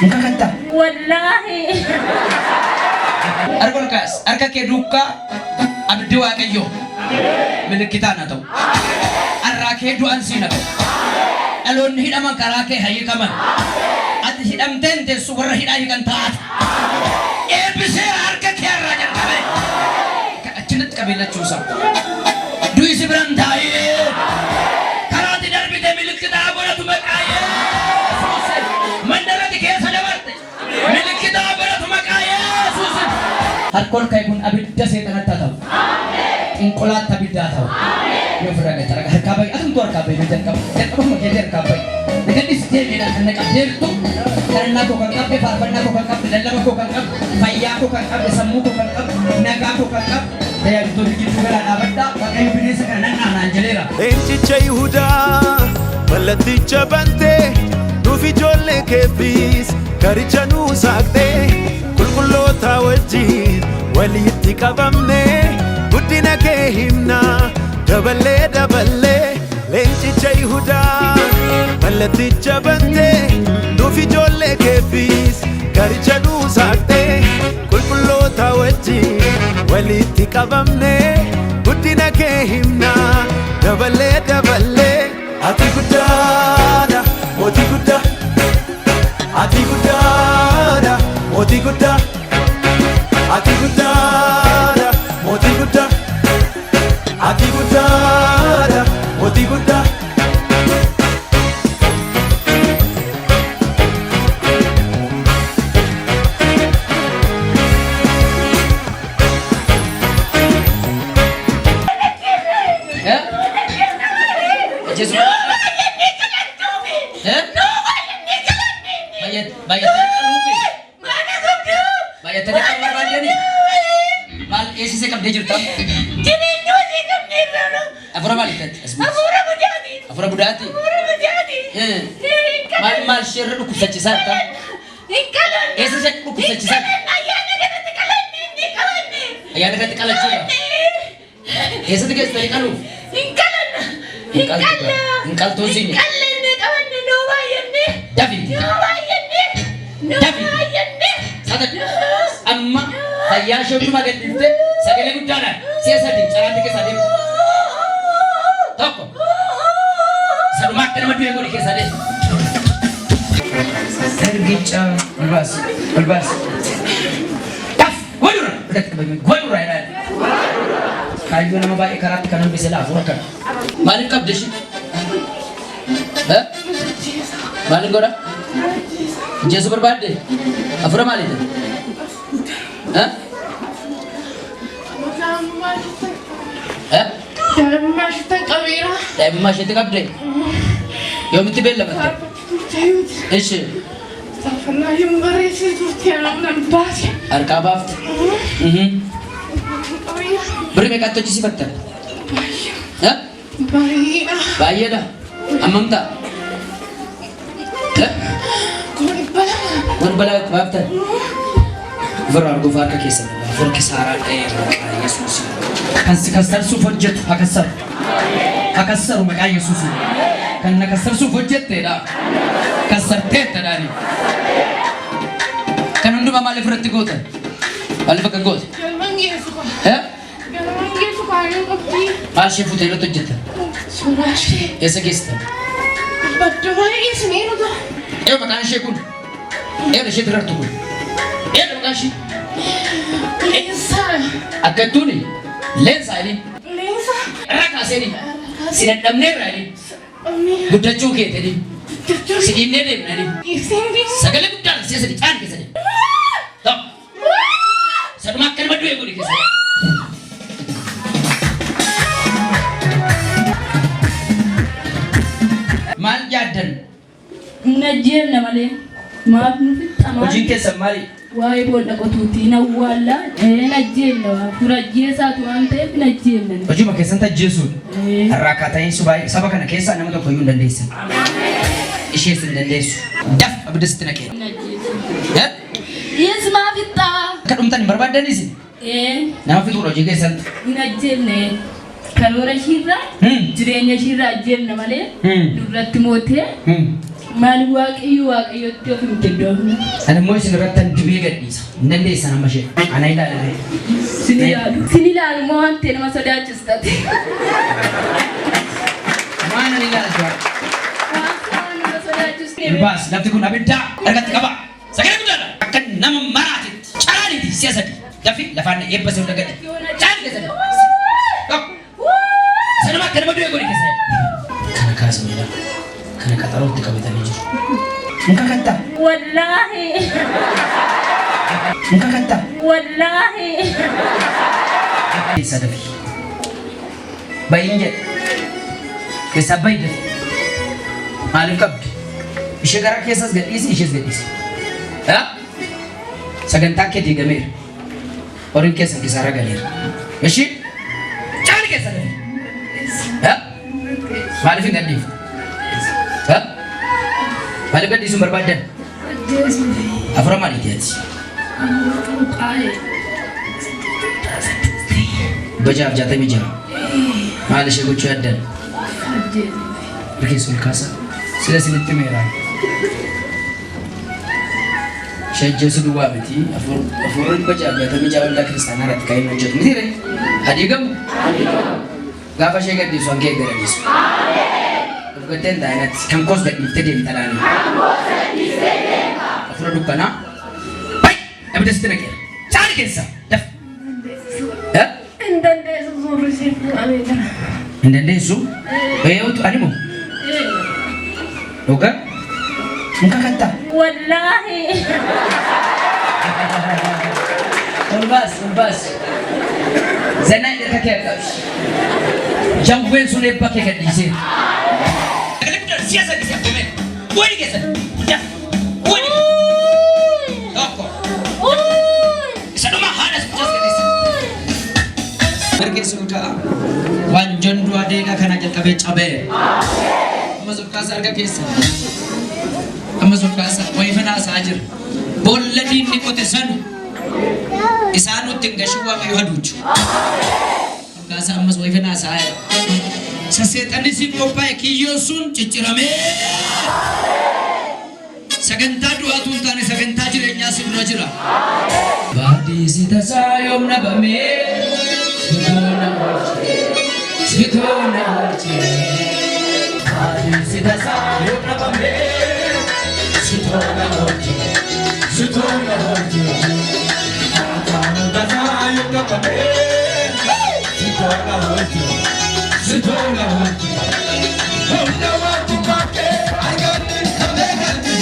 Muka kanta. Wallahi. Arkol kas, arka ke duka abdi waaqayyo. Milikitaan haa ta'u. Arraa kee du'an siin haa ta'u. Dhaloonni hidhaman karaa kee hiikaman. Ati hidhamteen teessu warra hidhaa hiikan taate. Eebbisee harka kee irraa jalqabe. Achinatti qabeellachuusa. Du'i si biran taa'ee. Karaatti darbite milikitaa godhatu maqaa Yesuus. Mandarratti keessa dabarte. Milikitaa godhatu maqaa Yesuus. Harkol kee kun abidda seexanatti haa ta'u. Inqolaat abiddaa ta'u. Yoo fira gata harka bayi atumtu harka bayi na jalqaba. Jalqaba makee harka bayi. Nagadis deebiidhaan kan naqabdeertu karannaa koo kan qabde faarfannaa koo kan qabde lallaba koo kan qabde fayyaa koo kan qabde sammuu koo kan qabde nagaa koo kan qabde tajaajiltoota gidduu galaa dhaabadhaa waaqayyo bineensa kana nannaan jedheera. Leencicha Yihudaa mallatticha bantee nuuf ijoollee keefis garicha nuu saaqtee qulqulloota wajjin walitti qabamnee guddina kee himnaa daballee daballee. Leencicha Yihudaa mallatticha bantee nuuf ijoollee keefis garicha nuu saaqtee qulqulloota wajjin walitti qabamnee guddina kee himnaa daballee daballee. Ati guddaadha mootii guddaa, ati guddaadha mootii guddaa, ati guddaadha mootii guddaa, ati guddaadha mootii guddaa. Afura budaati. Maal shirri dhukkubsachiisaa ta'a? Eessa ishee dhukkubsachiisaa? Ayyaana kanatti qalachuudha. Eessatti keessatti qalu? Hin qaltuu siinye. Dafi. Amma fayyaa ishee hundumaa gadhiiftee sagalee guddaadhaan si'a sadii caraatti keessaa deemu. Tokko. Sadumaa akka nama du'e godhe keessaa deemu. Ergicha olbaas. Daf godhura. Godhura jedhaan. Kaayyoo nama baay'ee karaatti kan hambise laa afura kana. Maaliif qabde ishee? Maaliif godha? Jeesu barbaadde? Afura maaliif? Daa'imummaa isheetti qabde? Yoomitti beellamatte? Ishee? Harkaa baafte? Birri meeqaatti hojjisiifatta? Baay'eedha. Ammam ta'a? Kun balaa baaftan? Firraa arguuf harka keessan afur kisaaraa dha'ee maqaa Yesuus. Kan si kassarsuuf hojjetu hakassaru maqaa Yesuus. Kan na kassarsuuf hojjetteedha. Kassarteettadhaani. Kan hundumaa maaliif irratti gootan? Maaliif akka goote? Maal ishee fuutee irratti hojjettan? Eessa geessitan? Eeyyuu maqaan ishee kun? Eeyyuu ishee dirartu kun? Eeyyuu maqaan ishee? Akka ittuuni? Leensaa jedhini? Irra kaasee si dadhabneerra jedhini? Guddachuu kee jedhini? Si dhiibnee deemna jedhini? Sagalee guddaan si'a sadi caan keessa jedhini? Tokko. Saduma akka nama du'e godhe keessa jedhini? Maal yaaddan? Najjeelna malee. Maaf nuti xamaa. Hojiin keessan maali? Waa'ee boolla qotuuti nawwaallaa najjeelna fura ajjeesaatu waan ta'eef najjeelna. Hojii keessan tajjeesuun har'aa akkaataa baay'ee saba kana keessaa nama tokko iyyuu hin dandeessan. Ishees hin dandeessu. Daf abidda sitti naqee. Yes maaf ittaa. Akka dhumtan hin barbaaddanis? Nama fixuudha hojii keessatti. Hin ajjeelne. karoora shirra jireenya shirra ajjeefna malee duratti mootee maal waaqayyotti of hin kendoofne. Ani immoo isin irratti dibee gadhiisa. Hin dandeessan amma ishee. Ana ilaalee. Sin ilaalu moo wantee nama sodaachistate. Waan ani ilaaltu. Waan nama sodaachiste. Baas lafti kun abiddaa argatti qaba. Sagalee guddaadha. Akka nama maraatitti calaaliiti si'a sadii. Dafi lafaan eebba isa hunda gadi. Caali keessa. Sanuma akka nama du'e godhi keessa. Kana kaasa miidha. Kana qaxarootti qabatanii jiru. Muka katta. Wallaahi. Muka katta. Wallaahi. Keessa dafi. Bayin jedhe. Keessa bayi dafi. Maaliif qabdi? Ishee gara keessas gadhiisi, ishees gadhiisi. Sagantaa kee diigameera. Horiin keessan kisaara galeera. Ishee caali keessa dafi. Maaliif hin gadhiiftu? Maaliif gadhiisuun barbaadan? Afura maaliiti ati? Bajaaf 66. Maal ishee gochuu yaadan? Rikeessa ol kaasa. Sila sinitti meeraan. Ishee ajjeesu duwwaa miti. Afurri bajaaf 66 waldaa kiristaanaa irratti kan hin hojjetu. Miti ree? Adii gamu? Gaafa ishee gadhiisu hanga eeggaraniisu. Gadeen daa'imatti kan koos gadhiiftee deemta laanii. Afura dukkanaa. Bayi! Abidda sitti naqeera. Caali keessa. Daf. Hin dandeessu suurri siif bu'amee jira. Hin dandeessu? Eeyyootu adimu? Dhugaa? Muka kattaa? Wallaahi. Olbaas. Zanaa irra kee qabsi. Jambeen sun eebba kee gadhiisee. Siasa bisa komen. Wani kesan. Udah. Wani. Toko. Saduma hadas pujas kedis. Pergi sulka. Wanjon dua dega kana jalkabe cabe. Amma sulka sarga kesan. Amma sulka sa waifana sajir. Bolladi ni kote san. Isanu tingashuwa kayu haduchu. Sulka sa amma waifana saya. Saseexanni si qophaa'e kiyyoon sun ciccirame. Sagantaa du'aatu hin taane sagantaa jireenyaa si dura jira. Baadhiisi tasaa yoom nabamee sitoona oolchee. Baadhiisi tasaa yoom nabamee sitoona oolchee. Baadhiisi tasaa yoom nabamee sitoona oolchee. Sitoona oolchee. Humna waanti bakkee argatti kabeekatti.